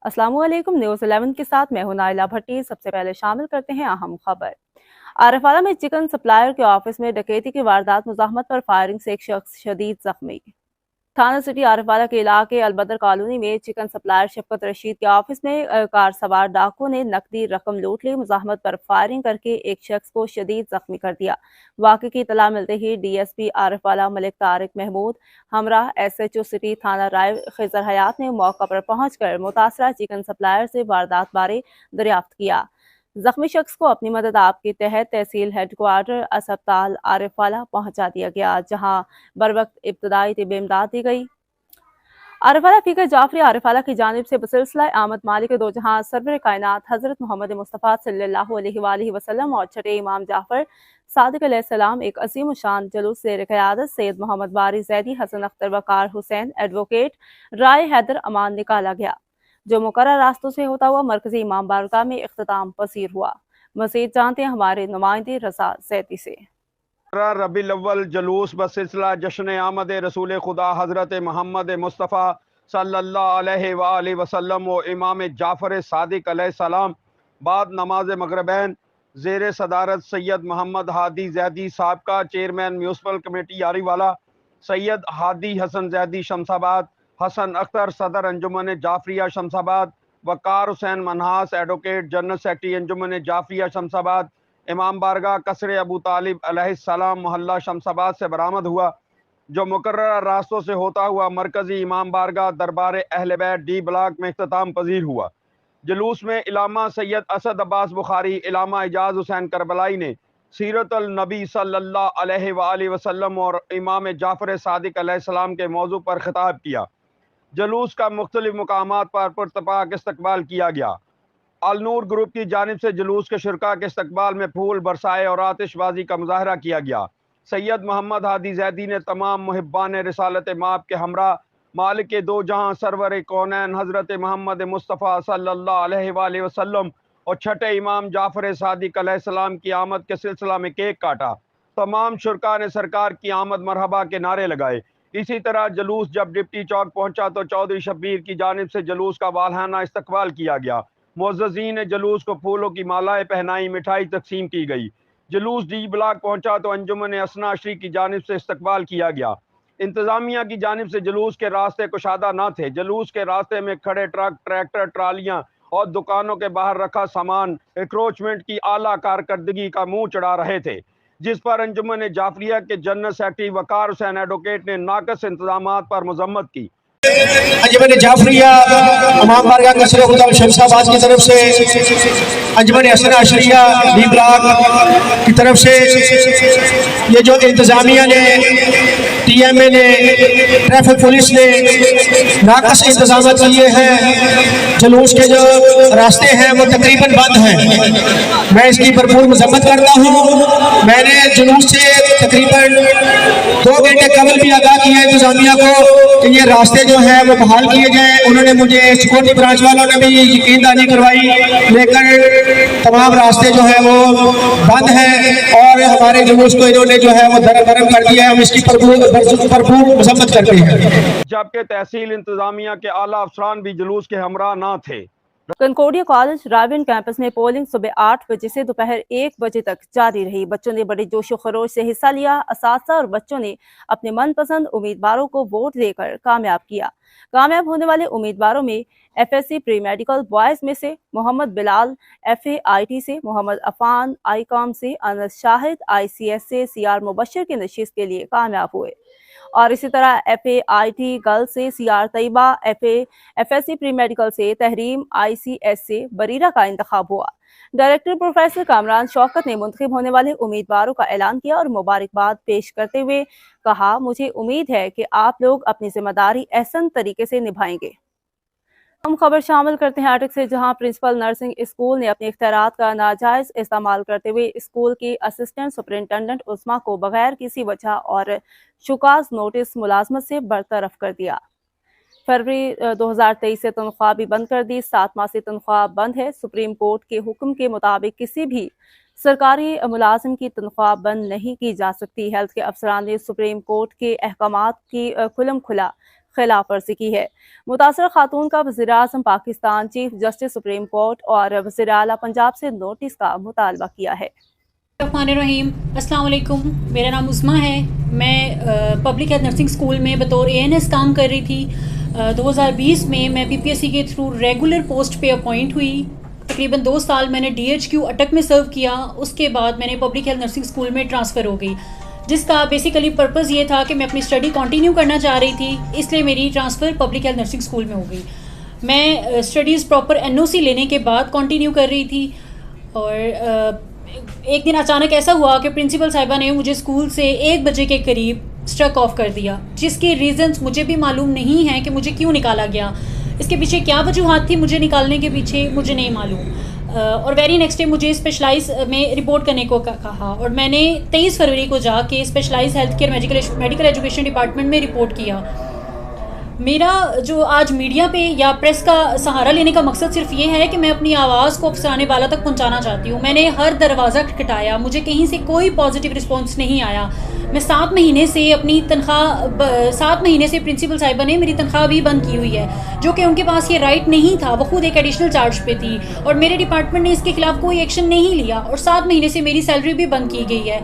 अस्सलाम वालेकुम। न्यूज़ 11 के साथ मैं हूं नाइला भट्टी। सबसे पहले शामिल करते हैं अहम खबर। आरफवाला में चिकन सप्लायर के ऑफिस में डकैती की वारदात मुज़ाहमत पर फायरिंग से एक शख्स शदीद जख्मी। थाना सिटी आरफवाला के इलाके अलबदर कॉलोनी में चिकन सप्लायर शफकत रशीद के ऑफिस में कार सवार डाकुओं ने नकदी रकम लूट ली। मुज़ाहमत पर फायरिंग करके एक शख्स को शदीद जख्मी कर दिया। वाक़े की इतला मिलते ही DSP आरफवाला मलिक तारिक महमूद हमरा SHO सिटी थाना राय खिजर हयात ने मौका पर पहुंचकर मुतासरा चिकन सप्लायर से वारदात बारे दरियाफ्त किया। जख्मी शख्स को अपनी मदद आपके तहत तहसील हेडक्वार्टर अस्पताल आरफवाला पहुंचा दिया गया, जहां बर वक्त इब्तदाई तिब्बी इमदाद दी गई। आरफवाला फीकर जाफरी आरफवाला की जानिब से बसिलसिला आमद मालिक दो जहां सरवर कायनात हजरत मोहम्मद मुस्तफ़ा सल्लल्लाहु अलैहि वसल्लम और छठे इमाम जाफर सादिक अलैहिस्सलाम एक अजीम शान जुलूस ज़ेर क़यादत सैयद मोहम्मद बारी ज़ैदी, हसन अख्तर वकार हुसैन, एडवोकेट राय हैदर अमान निकाला गया, जो मुकर्रर रास्तों से होता हुआ मरकजी इमाम बारगाह में इख्तिताम पसीर हुआ। मज़ीद जानते हैं हमारे नुमाइंदे रज़ा ज़ैदी से। रबीउल अव्वल जुलूस बसिलसिला जश्न आमद रसूल खुदा हज़रत मोहम्मद मुस्तफ़ा सल्लल्लाहु अलैहि वसल्लम व इमाम जाफ़र सादिक अलैहिस्सलाम बाद नमाज मगरिबैन ज़ेर सदारत सैयद मोहम्मद हादी ज़ैदी साबका chairman municipal committee Yariwala, Syed Hadi Hasan Zaidi Shamsabad, Hasan Akhtar सदर Anjuman Jafaria Shamsabad, Waqar Hussain Manhas advocate general secretary Anjuman Jafaria Shamsabad, इमाम बारगाह कसरे अबू तालिब अलैहिस्सलाम मोहल्ला शमसाबाद से बरामद हुआ, जो मुकर्रर रास्तों से होता हुआ मरकजी इमाम बारगाह दरबार अहले बैत D ब्लॉक में इख्तिताम पजीर हुआ। जुलूस में इलामा सैयद असद अब्बास बुखारी, इलामा इजाज हुसैन करबलाई ने सीरत अल नबी सल्लल्लाहु अलैहि वसल्लम और इमाम जाफर सादिक अलैहिस्सलाम के मौजू पर खिताब किया। जुलूस का मुख्तलिफ मुकामात पर पुरतपाक इस्तकबाल किया गया। अलनूर ग्रुप की जानिब से जुलूस के शुरका के इस्तकबाल में फूल बरसाए और आतिशबाजी का मुजाहरा किया गया। सैयद मोहम्मद हादी ज़ैदी ने तमाम मुहिब्बान रिसालत माप के हमरा मालिक के दो जहां सरवर कौनैन हज़रत मोहम्मद मुस्तफ़ा सल्लल्लाहु अलैहि वसल्लम और छठे इमाम जाफर सादिक अलैहिस्सलाम की आमद के सिलसिला में केक काटा। तमाम शुरका ने सरकार की आमद मरहबा के नारे लगाए। इसी तरह जुलूस जब डिप्टी चौक पहुंचा तो चौधरी शब्बीर की जानिब से जुलूस का वालहाना इस्तकबाल किया गया। मुअज़्ज़ज़ीन ने जुलूस को फूलों की मालाएं पहनाई, मिठाई तकसीम की गई। जुलूस D ब्लॉक पहुंचा तो अंजुमन असनाश्री की जानिब से इस्तकबाल किया गया। इंतजामिया की जानिब से जुलूस के रास्ते कुशादा न थे। जुलूस के रास्ते में खड़े ट्रक, ट्रैक्टर, ट्रालियां और दुकानों के बाहर रखा सामान इंक्रोचमेंट की आला कारकर्दगी का मुंह चढ़ा रहे थे, जिस पर अंजुमन जाफरिया के जनरल सेक्रेटरी वकार हुसैन एडवोकेट ने नाकस इंतजामात पर मजम्मत की। अंजुमन जाफरिया इमाम बारगाह कसरे खुदा शमसाबाद की तरफ से, अंजुमन हसन अशरिया D ब्लॉक की तरफ से ये जो इंतजामिया ने, TMA ने, ट्रैफिक पुलिस ने नाकस इंतजाम किए हैं। जुलूस के जो रास्ते हैं वो तकरीबन बंद हैं। मैं इसकी भरपूर मजम्मत करता हूँ। मैंने जुलूस से तकरीबन 2 घंटे कबल भी आगाह किया इंतजामिया को कि ये रास्ते जो है वो बहाल किए जाएं। उन्होंने मुझे सिक्योरिटी ब्रांच वालों ने भी यकीनदानी करवाई, लेकिन तमाम रास्ते जो है वो बंद हैं और हमारे जुलूस को इन्होंने जो है वो दरबरम कर दिया है। हम इसकी भरपूर मजम्मत करते हैं। जबकि तहसील इंतजामिया के आला अफसरान भी जुलूस के हमरा न थे। कंकोडिया कॉलेज राविन कैंपस में पोलिंग सुबह 8 बजे से दोपहर 1 बजे तक जारी रही। बच्चों ने बड़े जोशो खरोश से हिस्सा लिया। असातिज़ा और बच्चों ने अपने मनपसंद उम्मीदवारों को वोट देकर कामयाब किया। कामयाब होने वाले उम्मीदवारों में FSC प्री मेडिकल बॉयज में से मोहम्मद बिलाल, FAIT से, मोहम्मद अफान ICOM से, अनस शाहिद ICS से CR मुबशर की नशिस्त के लिए कामयाब हुए। और इसी तरह FAIT गर्ल्स से CR Tayyaba, FSC pre medical से तहरीम, ICS से बरीरा का इंतखाब हुआ। डायरेक्टर प्रोफेसर कामरान शौकत ने मुंतखब होने वाले उम्मीदवारों का ऐलान किया और मुबारकबाद पेश करते हुए कहा, मुझे उम्मीद है कि आप लोग अपनी जिम्मेदारी एहसन तरीके से निभाएंगे। हम खबर शामिल करते हैं आटक से, जहां प्रिंसिपल नर्सिंग स्कूल ने अपने इख्तियारात का नाजायज इस्तेमाल करते हुए स्कूल की असिस्टेंट सुपरिंटेंडेंट उस्मा को बगैर किसी वजह और शुकास नोटिस मुलाजमत से बरतरफ कर दिया। फरवरी 2023 से तनख्वाह भी बंद कर दी। 7 माह से तनख्वाह बंद है। सुप्रीम कोर्ट के हुक्म के मुताबिक किसी भी सरकारी मुलाजिम की तनख्वाह बंद नहीं की जा सकती। हेल्थ के अफसरान ने सुप्रीम कोर्ट के अहकामात की खुलम खुला خلاف ورزی کی ہے۔ متاثرہ خاتون کا وزیر اعظم Pakistan, chief justice supreme court اور وزیر اعلیٰ پنجاب سے نوٹس کا مطالبہ کیا ہے۔ الرحمن الرحیم، السلام علیکم۔ میرا نام عظمیٰ ہے۔ میں پبلک ہیلتھ نرسنگ اسکول میں بطور ANS کام کر رہی تھی۔ 2020 میں PPSC کے تھرو ریگولر پوسٹ پہ اپوائنٹ ہوئی۔ تقریباً 2 سال میں نے DHQ اٹک میں سرو کیا۔ اس کے بعد میں نے پبلک ہیلتھ نرسنگ اسکول میں ٹرانسفر ہو گئی، جس کا بیسیکلی پرپز یہ تھا کہ میں اپنی اسٹڈی کنٹینیو کرنا چاہ رہی تھی، اس لیے میری transfer public health nursing school میں ہو گئی۔ میں اسٹڈیز پراپر NOC لینے کے بعد کنٹینیو کر رہی تھی، اور ایک دن اچانک ایسا ہوا کہ پرنسپل صاحبہ نے مجھے اسکول سے 1 بجے کے قریب اسٹرک آف کر دیا، جس کے ریزنز مجھے بھی معلوم نہیں ہیں کہ مجھے کیوں نکالا گیا۔ اس کے پیچھے کیا وجوہات تھی مجھے نکالنے کے پیچھے، مجھے نہیں معلوم۔ اور ویری نیکسٹ ڈے مجھے اسپیشلائز میں رپورٹ کرنے کو کہا، اور میں نے 23 فروری کو جا کے specialized health care medical education department میں رپورٹ کیا۔ میرا جو آج میڈیا پہ یا پریس کا سہارا لینے کا مقصد صرف یہ ہے کہ میں اپنی آواز کو افسرانے والا تک پہنچانا چاہتی ہوں۔ میں نے ہر دروازہ کھٹکھٹایا، مجھے کہیں سے کوئی پازیٹیو رسپانس نہیں آیا۔ میں 7 مہینے سے اپنی تنخواہ 7 مہینے سے پرنسپل صاحبہ نے میری تنخواہ بھی بند کی ہوئی ہے، جو کہ ان کے پاس یہ رائٹ نہیں تھا۔ وہ خود ایک ایڈیشنل چارج پہ تھی، اور میرے ڈپارٹمنٹ نے اس کے خلاف کوئی ایکشن نہیں لیا، اور 7 مہینے سے میری سیلری بھی بند کی گئی ہے۔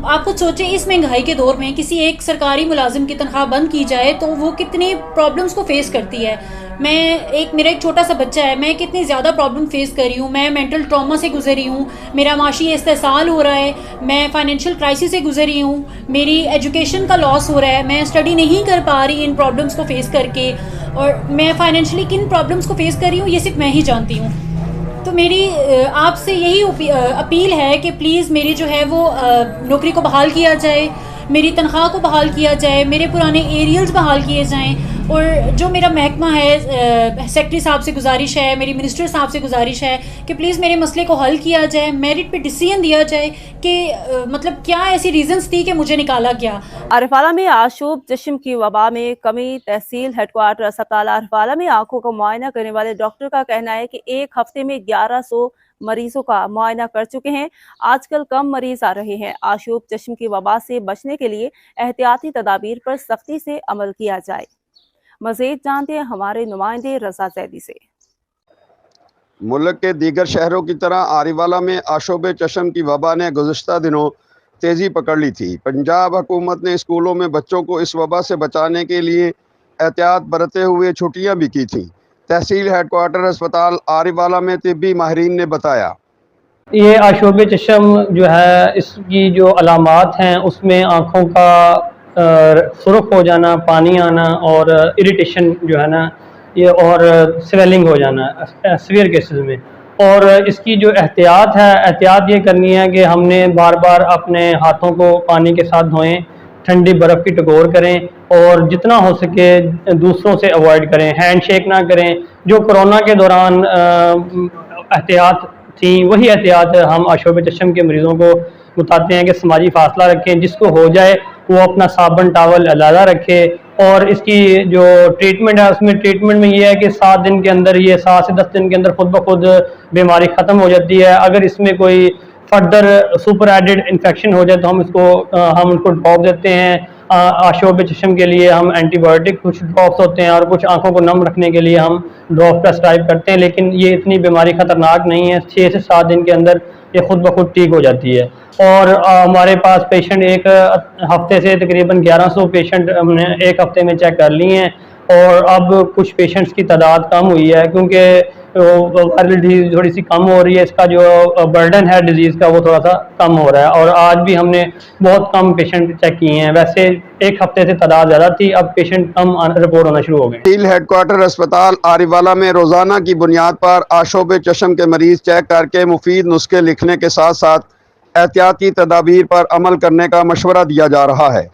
آپ خود سوچیں، اس مہنگائی کے دور میں کسی ایک سرکاری ملازم کی تنخواہ بند کی جائے تو وہ کتنے پرابلمس کو فیس کرتی ہے۔ میرا ایک چھوٹا سا بچہ ہے، میں کتنی زیادہ پرابلم فیس کر رہی ہوں۔ میں مینٹل ٹراما سے گزری ہوں، میرا معاشی استحصال ہو رہا ہے، میں فائنینشیل کرائسس سے گزری ہوں، میری ایجوکیشن کا لاس ہو رہا ہے، میں اسٹڈی نہیں کر پا رہی ان پرابلمس کو فیس کر کے، اور میں فائنینشلی کن پرابلمس کو فیس کر رہی ہوں یہ صرف میں ہی جانتی ہوں۔ تو میری آپ سے یہی اپیل ہے کہ پلیز میری جو ہے وہ نوکری کو بحال کیا جائے، میری تنخواہ کو بحال کیا جائے، میرے پرانے ایریلز بحال کیے جائیں، اور جو میرا محکمہ ہے، سیکرٹری صاحب سے گزارش ہے، میری منسٹر صاحب سے گزارش ہے کہ پلیز میرے مسئلے کو حل کیا جائے، میرٹ پہ ڈیسیژن دیا جائے کہ مطلب کیا ایسی ریزنز تھی کہ مجھے نکالا گیا۔ عارف والا میں آشوب چشم کی وبا میں کمی۔ تحصیل ہیڈ کوارٹر اسپتال عارف والا میں آنکھوں کا معائنہ کرنے والے ڈاکٹر کا کہنا ہے کہ ایک ہفتے میں 1100 مریضوں کا معائنہ کر چکے ہیں۔ آج کل کم مریض آ رہے ہیں۔ آشوب چشم کی وبا سے بچنے کے لیے احتیاطی تدابیر پر سختی سے عمل کیا جائے۔ مزید جانتے ہیں ہمارے نمائندے رضا زیدی سے۔ ملک کے دیگر شہروں کی طرح آریوالہ میں آشوب چشم کی وبا نے گزشتہ دنوں تیزی پکڑ لی تھی۔ پنجاب حکومت نے اسکولوں میں بچوں کو اس وبا سے بچانے کے لیے احتیاط برتے ہوئے چھٹیاں بھی کی تھیں۔ تحصیل ہیڈ کوارٹر اسپتال آریوالہ میں طبی ماہرین نے بتایا، یہ آشوب چشم جو ہے، اس کی جو علامات ہیں اس میں آنکھوں کا سرخ ہو جانا، پانی آنا، اور اریٹیشن جو ہے نا یہ، اور سویلنگ ہو جانا سیویئر کیسز میں۔ اور اس کی جو احتیاط یہ کرنی ہے کہ ہم نے بار بار اپنے ہاتھوں کو پانی کے ساتھ دھوئیں، ٹھنڈی برف کی ٹگور کریں، اور جتنا ہو سکے دوسروں سے اوائڈ کریں، ہینڈ شیک نہ کریں۔ جو کرونا کے دوران احتیاط تھیں وہی احتیاط ہم آشوب چشم کے مریضوں کو بتاتے ہیں کہ سماجی فاصلہ رکھیں، جس کو ہو جائے وہ اپنا صابن ٹاول علیحدہ رکھے۔ اور اس کی جو ٹریٹمنٹ ہے، اس میں ٹریٹمنٹ میں یہ ہے کہ 7 دن کے اندر، یہ 7 سے 10 دن کے اندر خود بخود بیماری ختم ہو جاتی ہے۔ اگر اس میں کوئی فردر سپر ایڈڈ انفیکشن ہو جائے تو ہم ان کو ڈراپ دیتے ہیں۔ آشوب چشم کے لیے ہم اینٹی بایوٹک کچھ ڈراپس ہوتے ہیں، اور کچھ آنکھوں کو نم رکھنے کے لیے ہم ڈراپ پرسکرائب کرتے ہیں، لیکن یہ اتنی بیماری خطرناک نہیں ہے۔ 6 سے 7 دن کے اندر یہ خود بخود ٹھیک ہو جاتی ہے۔ اور ہمارے پاس پیشنٹ ایک ہفتے سے تقریباً 1100 پیشنٹ ہم نے ایک ہفتے میں چیک کر لیے ہیں، اور اب کچھ پیشنٹس کی تعداد کم ہوئی ہے کیونکہ وائرل ڈیزیز تھوڑی سی کم ہو رہی ہے، اس کا جو برڈن ہے ڈیزیز کا وہ تھوڑا سا کم ہو رہا ہے۔ اور آج بھی ہم نے بہت کم پیشنٹ چیک کیے ہیں، ویسے ایک ہفتے سے تعداد زیادہ تھی، اب پیشنٹ کم رپورٹ ہونا شروع ہو گئے۔ تحصیل ہیڈ کوارٹر اسپتال آریوالہ میں روزانہ کی بنیاد پر آشوب چشم کے مریض چیک کر کے مفید نسخے لکھنے کے ساتھ ساتھ احتیاطی تدابیر پر عمل کرنے کا مشورہ دیا جا رہا ہے۔